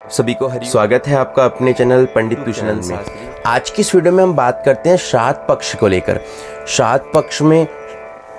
सभी को हरि स्वागत है आपका अपने चैनल पंडित तू चैनल में। आज की इस वीडियो में हम बात करते हैं श्राद्ध पक्ष को लेकर। श्राद्ध पक्ष में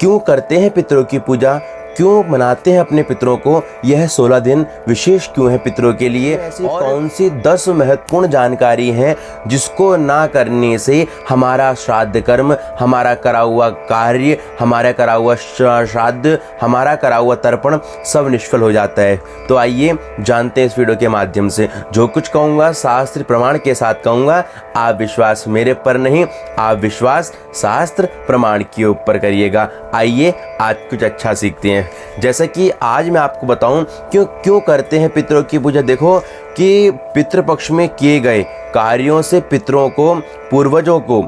क्यों करते हैं पितरों की पूजा, क्यों मनाते हैं अपने पितरों को, यह 16 दिन विशेष क्यों है पितरों के लिए, ऐसी कौन सी 10 महत्वपूर्ण जानकारी है जिसको ना करने से हमारा श्राद्ध कर्म, हमारा करा हुआ कार्य, हमारा करा हुआ श्राद्ध, हमारा करा हुआ तर्पण सब निष्फल हो जाता है। तो आइए जानते हैं इस वीडियो के माध्यम से। जो कुछ कहूँगा शास्त्र प्रमाण के साथ कहूँगा। आप विश्वास मेरे पर नहीं, आप विश्वास शास्त्र प्रमाण के ऊपर करिएगा। आइए आज कुछ अच्छा सीखते हैं। जैसा कि आज मैं आपको बताऊं क्यों करते हैं पितरों की पूजा। देखो कि पितृपक्ष में किए गए कार्यों से पितरों को, पूर्वजों को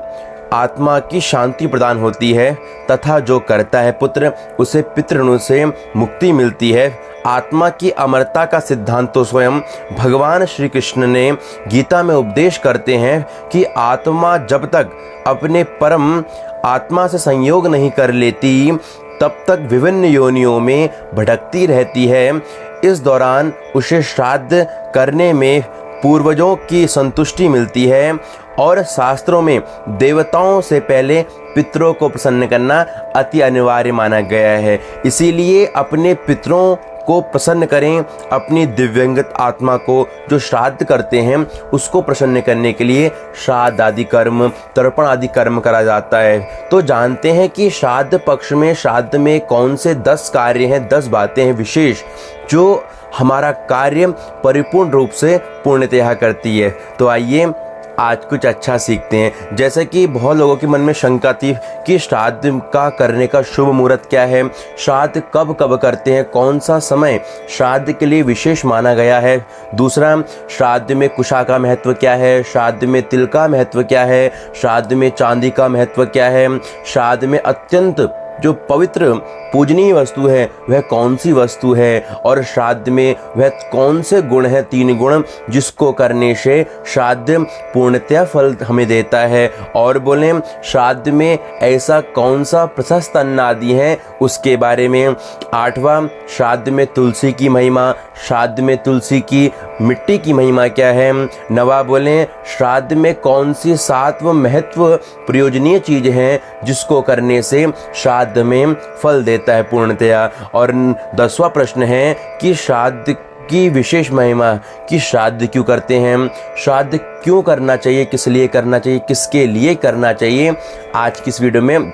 आत्मा की शांति प्रदान होती है तथा जो करता है पुत्र उसे पितृऋण से मुक्ति मिलती है। आत्मा की अमरता का सिद्धांत तो स्वयं भगवान श्री कृष्ण ने गीता में उपदेश करते हैं कि आत्मा जब तक अपने परम आत्मा से संयोग नहीं कर लेती तब तक विभिन्न योनियों में भटकती रहती है। इस दौरान उसे श्राद्ध करने में पूर्वजों की संतुष्टि मिलती है और शास्त्रों में देवताओं से पहले पितरों को प्रसन्न करना अति अनिवार्य माना गया है। इसीलिए अपने पितरों को प्रसन्न करें, अपनी दिव्यंगत आत्मा को जो श्राद्ध करते हैं उसको प्रसन्न करने के लिए श्राद्ध आदि कर्म, तर्पण आदि कर्म करा जाता है। तो जानते हैं कि श्राद्ध पक्ष में, श्राद्ध में कौन से 10 कार्य हैं, 10 बातें हैं विशेष जो हमारा कार्य परिपूर्ण रूप से पूर्णतया करती है। तो आइए आज कुछ अच्छा सीखते हैं। जैसे कि बहुत लोगों के मन में शंका थी कि श्राद्ध का करने का शुभ मुहूर्त क्या है, श्राद्ध कब कब करते हैं, कौन सा समय श्राद्ध के लिए विशेष माना गया है। दूसरा, श्राद्ध में कुशा का महत्व क्या है, श्राद्ध में तिल का महत्व क्या है, श्राद्ध में चांदी का महत्व क्या है, श्राद्ध में अत्यंत जो पवित्र पूजनीय वस्तु है वह कौन सी वस्तु है, और श्राद्ध में वह कौन से गुण है, 3 गुण जिसको करने से श्राद्ध पूर्णतया फल हमें देता है। और बोलें श्राद्ध में ऐसा कौन सा प्रशस्त अन्न आदि है उसके बारे में। 8वां, श्राद्ध में तुलसी की महिमा, श्राद्ध में तुलसी की मिट्टी की महिमा क्या है। 9वां, बोलें श्राद्ध में कौन सी 7 महत्व प्रयोजनीय चीज है जिसको करने से श्राद्ध में फल देता है पूर्णतया। और 10वां प्रश्न है कि श्राद्ध की विशेष महिमा, कि श्राद्ध क्यों करते हैं, श्राद्ध क्यों करना चाहिए, किस लिए करना चाहिए, किसके लिए करना चाहिए। आज की इस वीडियो में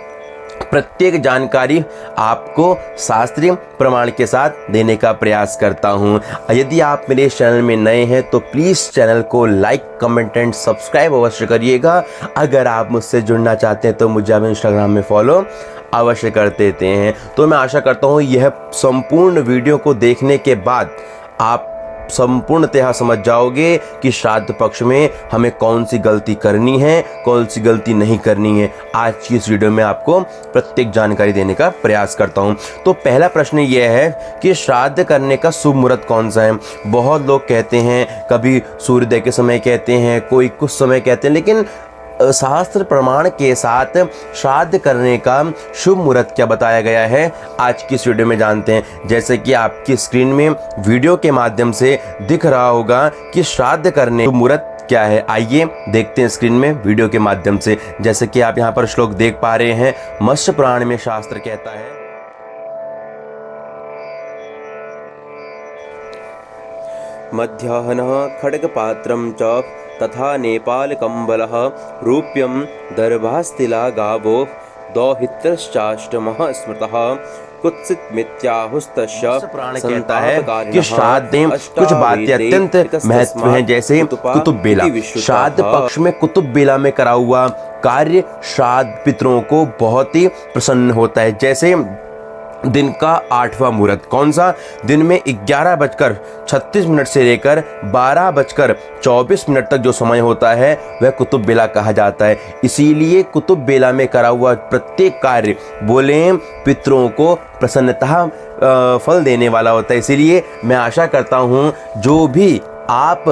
प्रत्येक जानकारी आपको शास्त्रीय प्रमाण के साथ देने का प्रयास करता हूं। यदि आप मेरे चैनल में नए हैं तो प्लीज़ चैनल को लाइक, कमेंट एंड सब्सक्राइब अवश्य करिएगा। अगर आप मुझसे जुड़ना चाहते हैं तो मुझे आप इंस्टाग्राम में फॉलो अवश्य कर देते हैं। तो मैं आशा करता हूं यह संपूर्ण वीडियो को देखने के बाद आप संपूर्णतः समझ जाओगे कि श्राद्ध पक्ष में हमें कौन सी गलती करनी है, कौन सी गलती नहीं करनी है। आज की इस वीडियो में आपको प्रत्येक जानकारी देने का प्रयास करता हूं। तो पहला प्रश्न यह है कि श्राद्ध करने का शुभ मुहूर्त कौन सा है। बहुत लोग कहते हैं, कभी सूर्योदय के समय कहते हैं, कोई कुछ समय कहते हैं, लेकिन शास्त्र प्रमाण के साथ श्राद्ध करने का शुभ मुहूर्त क्या बताया गया है आज की इस वीडियो में जानते हैं। जैसे कि आपकी स्क्रीन में वीडियो के माध्यम से दिख रहा होगा कि श्राद्ध करने का मुहूर्त क्या है। आइए देखते हैं स्क्रीन में वीडियो के माध्यम से। जैसे कि आप यहाँ पर श्लोक देख पा रहे हैं, मत्स्य पुराण में शास्त्र कहता है, मध्याह्नः खड्गपात्रं च तथा नेपाल कंबलः रूप्यं दर्भास्तिला गावो दौहित्रश्चाष्टमः स्मृतः कुत्सित मिथ्याहुस्तस्य। प्राण कहता है कि श्राद्ध में कुछ बातें अत्यंत महत्व हैं, जैसे कुतुब बेला। श्राद्ध पक्ष में कुतुब बेला में करा हुआ कार्य श्राद्ध पितरों को बहुत ही प्रसन्न होता है। जैसे दिन का 8वां मुहूर्त कौन सा, दिन में 11:36 से लेकर 12:24 तक जो समय होता है वह कुतुब बेला कहा जाता है। इसीलिए कुतुब बेला में करा हुआ प्रत्येक कार्य बोलें पितरों को प्रसन्नता फल देने वाला होता है। इसीलिए मैं आशा करता हूँ जो भी आप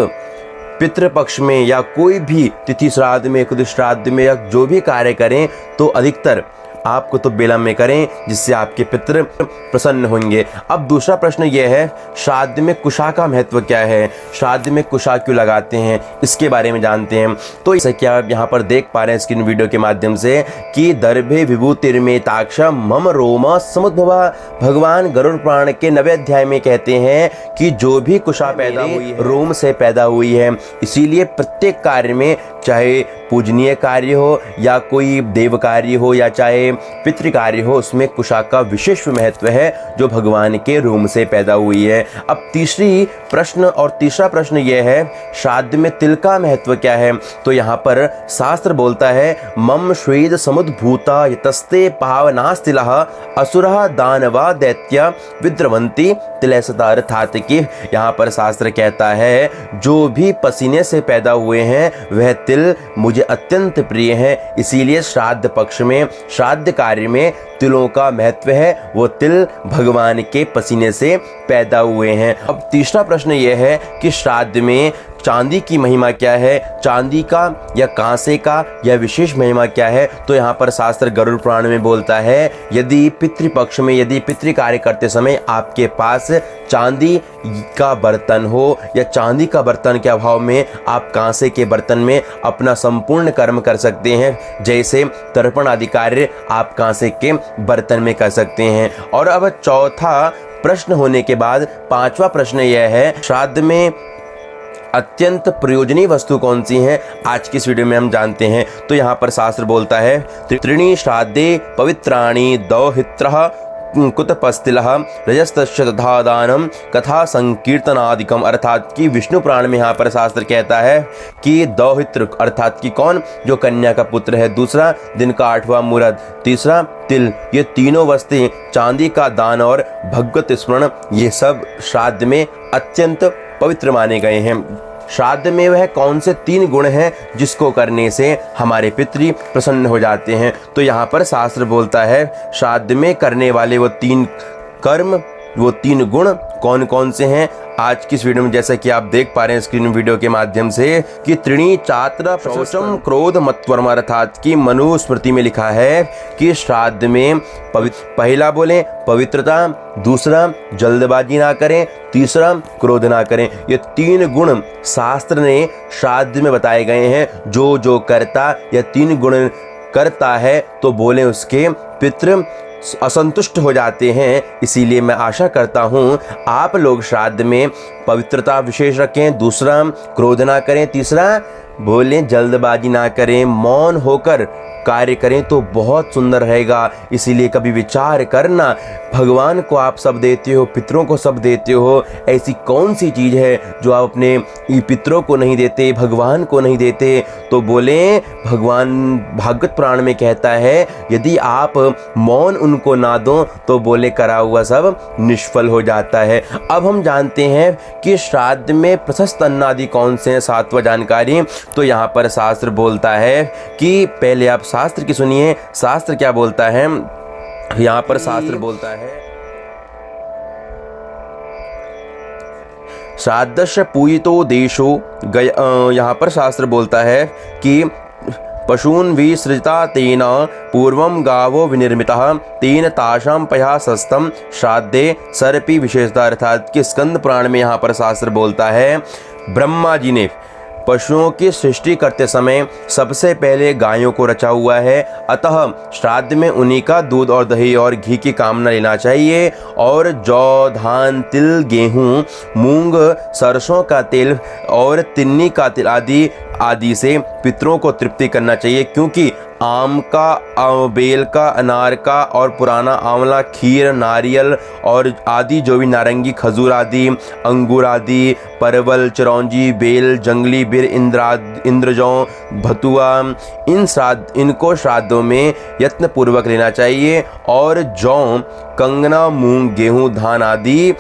पितृपक्ष में या कोई भी तिथि श्राद्ध में, कुछ श्राद्ध में या जो भी कार्य करें तो अधिकतर आप कुतुब बेलम में करें, जिससे आपके पितृ प्रसन्न होंगे। अब दूसरा प्रश्न यह है, श्राद्ध में कुशा का महत्व क्या है, श्राद्ध में कुशा क्यों लगाते हैं, इसके बारे में जानते हैं। तो जैसे कि आप यहाँ पर देख पा रहे हैं स्क्रीन वीडियो के माध्यम से कि दर्भे विभूतिर्मेताक्षा मम रोम समुद्भवा, भगवान गरुड़ पुराण के 9वें अध्याय में कहते हैं कि जो भी कुशा पैदा हुई है रोम से पैदा हुई है। इसीलिए प्रत्येक कार्य में, चाहे पूजनीय कार्य हो या कोई देव कार्य हो या चाहे पितृ कार्य हो, उसमें कुशा का विशेष महत्व है जो भगवान के रोम से पैदा हुई है। अब तीसरा प्रश्न यह है, श्राद्ध में तिल का महत्व क्या है। तो यहाँ पर शास्त्र बोलता है, मम श्वेद समुद्भूता यतस्ते पावनास्तिलः असुरः दानवा दैत्या विद्रवंती तिलसता, अर्थात कि यहाँ पर शास्त्र कहता है जो भी पसीने से पैदा हुए हैं वह तिल मुझे अत्यंत प्रिय है। इसीलिए श्राद्ध पक्ष में, श्राद्ध कार्य में तिलों का महत्व है, वो तिल भगवान के पसीने से पैदा हुए हैं। अब तीसरा प्रश्न यह है कि श्राद्ध में चांदी की महिमा क्या है, चांदी का या कांसे का या विशेष महिमा क्या है। तो यहाँ पर शास्त्र गरुड़ पुराण में बोलता है, यदि पितृपक्ष में, यदि पितृ कार्य करते समय आपके पास चांदी का बर्तन हो या चांदी का बर्तन के अभाव में आप कांसे के बर्तन में अपना संपूर्ण कर्म कर सकते हैं। जैसे तर्पण आदि कार्य आप कांसे के बर्तन में कर सकते हैं। और अब चौथा प्रश्न होने के बाद पांचवा प्रश्न यह है, श्राद्ध में अत्यंत प्रयोजनीय वस्तु कौन सी है, आज की इस वीडियो में हम जानते हैं। तो यहाँ पर शास्त्र बोलता है, त्रीणि श्राद्धे पवित्राणि दौहित्रः कुतपस्तिलः रजस्तस्य तथा दानम कथा संकीर्तनादिकम, अर्थात कि विष्णु पुराण में यहाँ पर शास्त्र कहता है कि दौहित्र अर्थात कि कौन, जो कन्या का पुत्र है, दूसरा दिन का 8वां मुहूर्त, तीसरा तिल, ये तीनों वस्तुएं, चांदी का दान और भगवत स्मरण, ये सब श्राद्ध में अत्यंत पवित्र माने गए हैं। श्राद्ध में वह कौन से 3 गुण हैं जिसको करने से हमारे पितृ प्रसन्न हो जाते हैं। तो यहाँ पर शास्त्र बोलता है, श्राद्ध में करने वाले वो 3 कर्म, वो 3 गुण कौन कौन से हैं। आज की इस वीडियो में जैसा कि आप देख पा रहे हैं स्क्रीन वीडियो के माध्यम से कि त्रीणि चात्र शौचम क्रोध मत्वर्म, अर्थात कि मनुस्मृति में लिखा है कि श्राद्ध में पहला बोले पवित्रता, दूसरा जल्दबाजी ना करें, तीसरा क्रोध ना करें। ये 3 गुण शास्त्र ने श्राद्ध में बताए गए हैं। जो जो करता या 3 गुण करता है तो बोले उसके पितृ असंतुष्ट हो जाते हैं। इसीलिए मैं आशा करता हूँ आप लोग श्राद्ध में पवित्रता विशेष रखें, दूसरा क्रोध ना करें, तीसरा बोले जल्दबाजी ना करें, मौन होकर कार्य करें तो बहुत सुंदर रहेगा। इसीलिए कभी विचार करना, भगवान को आप सब देते हो, पितरों को सब देते हो, ऐसी कौन सी चीज़ है जो आप अपने पितरों को नहीं देते, भगवान को नहीं देते। तो बोले भगवान भागवत पुराण में कहता है, यदि आप मौन उनको ना दो तो बोले करा हुआ सब निष्फल हो जाता है। अब हम जानते हैं कि श्राद्ध में प्रशस्त अन्न आदि कौन से हैं, 7वां जानकारी। तो यहाँ पर शास्त्र बोलता है कि पहले आप शास्त्र की सुनिए, शास्त्र क्या बोलता है। यहाँ पर शास्त्र बोलता है, श्राद्धस्य पूजितो देशो गय, यहाँ पर शास्त्र बोलता है कि पशून् विसृजता तेन पूर्वं गावो विनिर्मितः तेन तासां पयासस्तम श्राद्धे सर्पी विशेषता, अर्थात कि स्कंद पुराण में यहाँ पर शास्त्र बोलता है, ब्रह्मा जी ने पशुओं की सृष्टि करते समय सबसे पहले गायों को रचा हुआ है। अतः श्राद्ध में उन्हीं का दूध और दही और घी की कामना लेना चाहिए। और जौ, धान, तिल, गेहूं, मूंग, सरसों का तेल और तिन्नी का तेल आदि से पितरों को तृप्ति करना चाहिए। क्योंकि आम का, बेल का, अनार का और पुराना आंवला, खीर, नारियल और आदि जो भी नारंगी, खजूर आदि, अंगूर आदि, परवल, चिरौंजी, बेल, जंगली बिर, इंद्रजौ, भतुआ, इनको श्राद्धों में यत्न पूर्वक लेना चाहिए। और जौ, कंगना, मूंग, गेहूं, धान आदि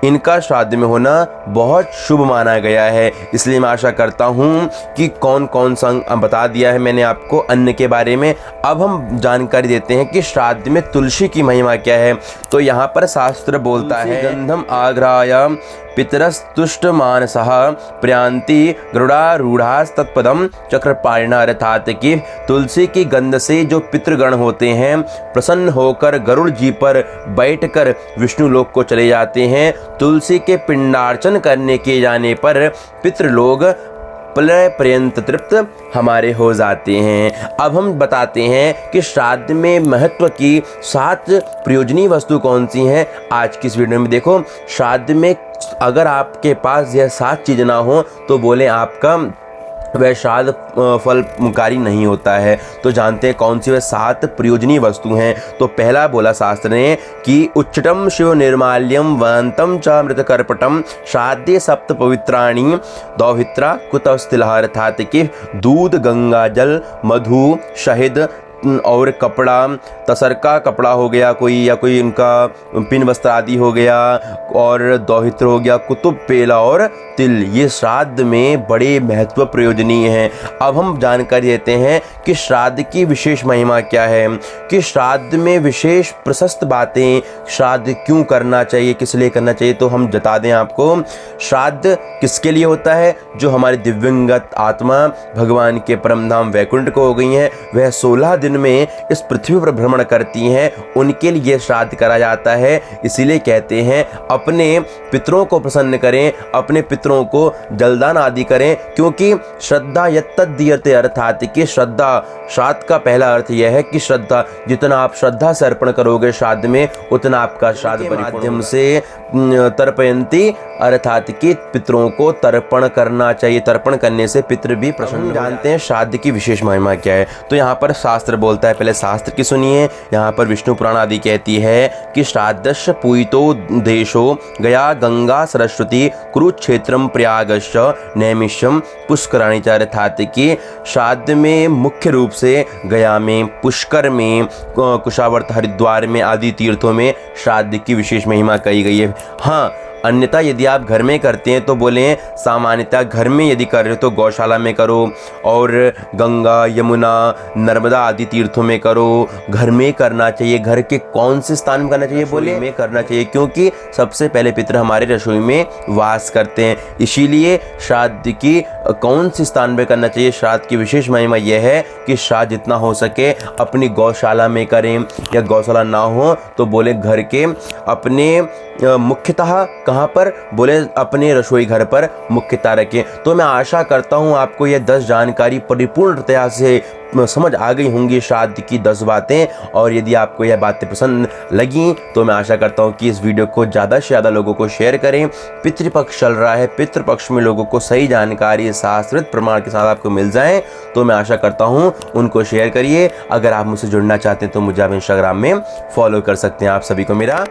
इनका श्राद्ध में होना बहुत शुभ माना गया है। इसलिए मैं आशा करता हूँ कि कौन कौन सा बता दिया है मैंने आपको अन्न के बारे में। अब हम जानकारी देते हैं कि श्राद्ध में तुलसी की महिमा क्या है। तो यहाँ पर शास्त्र बोलता है, गंधम आघ्राय पितरस्तुष्ट मानसः प्रयांति गरुड़ारूढ़ास्तत्पदम चक्रपाणिना, अर्थात कि तुलसी की गंध से जो पितृगण होते हैं प्रसन्न होकर गरुड़ जी पर बैठकर विष्णु लोक को चले जाते हैं। तुलसी के पिंडार्चन करने के जाने पर पितृलोग प्रलय पर्यंत तृप्त हमारे हो जाते हैं। अब हम बताते हैं कि श्राद्ध में महत्व की 7 प्रयोजनीय वस्तु कौन सी हैं। आज की इस वीडियो में देखो, श्राद्ध में अगर आपके पास यह 7 चीज़ ना हो तो बोले आपका वह श्राद्ध फलकारी नहीं होता है। तो जानते हैं कौन सी वह 7 प्रयोजनीय वस्तु हैं। तो पहला बोला शास्त्र ने कि उच्चटम शिव निर्माल्यम वंतम च मृतकर्पटम श्राद्धे सप्त पवित्राणी दौहित्रा कुतस्तिलः, अर्थात कि दूध, गंगा जल, मधु, शहद और कपड़ा, तसर का कपड़ा हो गया कोई, या कोई उनका पिन वस्त्र आदि हो गया, और दौहित्र हो गया, कुतुब, पेला और तिल, ये श्राद्ध में बड़े महत्व प्रयोजनीय हैं। अब हम जानकारी देते हैं कि श्राद्ध की विशेष महिमा क्या है, कि श्राद्ध में विशेष प्रशस्त बातें, श्राद्ध क्यों करना चाहिए, किस लिए करना चाहिए। तो हम बता दें आपको, श्राद्ध किसके लिए होता है, जो हमारी दिव्यंगत आत्मा भगवान के परम धाम वैकुंठ को हो गई हैं, वह 16 दिन में इस पृथ्वी पर भ्रमण करती हैं, उनके लिए श्राद्ध करा जाता है। इसीलिए कहते हैं अपने पितरों को प्रसन्न करें, अपने पितरों को जलदान आदि करें, क्योंकि श्रद्धा यत्तदीयते, अर्थात कि श्रद्धा, श्राद्ध का पहला अर्थ यह है कि श्रद्धा, जितना आप श्रद्धा से अर्पण करोगे श्राद्ध में, उतना आपका श्राद्ध के माध्यम से तर्पयंती, अर्थात कि पितरों को तर्पण करना चाहिए। तर्पण करने से पितृ भी प्रसन्न। जानते हैं श्राद्ध की विशेष महिमा क्या है। तो यहाँ पर शास्त्र बोलता है, पहले शास्त्र की सुनिए। यहाँ पर विष्णु पुराण आदि कहती है कि श्राद्धश्च पूयितो देशो गया गंगा सरस्वती कुरुक्षेत्रम प्रयागश्च नैमिषम पुष्कराणि च, अर्थात कि श्राद्ध में मुख्य रूप से गया में, पुष्कर में, कुशावर्त, हरिद्वार में आदि तीर्थों में श्राद्ध की विशेष महिमा कही गई है। हाँ, अन्यथा यदि आप घर में करते हैं तो बोले सामान्यतः घर में यदि कर रहे हो तो गौशाला में करो, और गंगा, यमुना, नर्मदा आदि तीर्थों में करो। घर में करना चाहिए। घर के कौन से स्थान में करना चाहिए, बोले में करना चाहिए, क्योंकि सबसे पहले पितृ हमारे रसोई में वास करते हैं। इसीलिए श्राद्ध की कौन से स्थान में करना चाहिए। श्राद्ध की विशेष महिमा यह है कि श्राद्ध जितना हो सके अपनी गौशाला में करें, या गौशाला ना हो तो बोले घर के अपने मुख्यतः कहाँ पर, बोले अपने रसोई घर पर मुख्यतः रखें। तो मैं आशा करता हूँ आपको यह 10 जानकारी परिपूर्णतया से समझ आ गई होंगी, श्राद्ध की 10 बातें। और यदि आपको यह बातें पसंद लगी तो मैं आशा करता हूँ कि इस वीडियो को ज़्यादा से ज़्यादा लोगों को शेयर करें। पितृपक्ष चल रहा है, पितृपक्ष में लोगों को सही जानकारी शास्त्रित प्रमाण के साथ आपको मिल जाए, तो मैं आशा करता हूँ उनको शेयर करिए। अगर आप मुझसे जुड़ना चाहते हैं तो मुझे आप इंस्टाग्राम में फॉलो कर सकते हैं। आप सभी को मेरा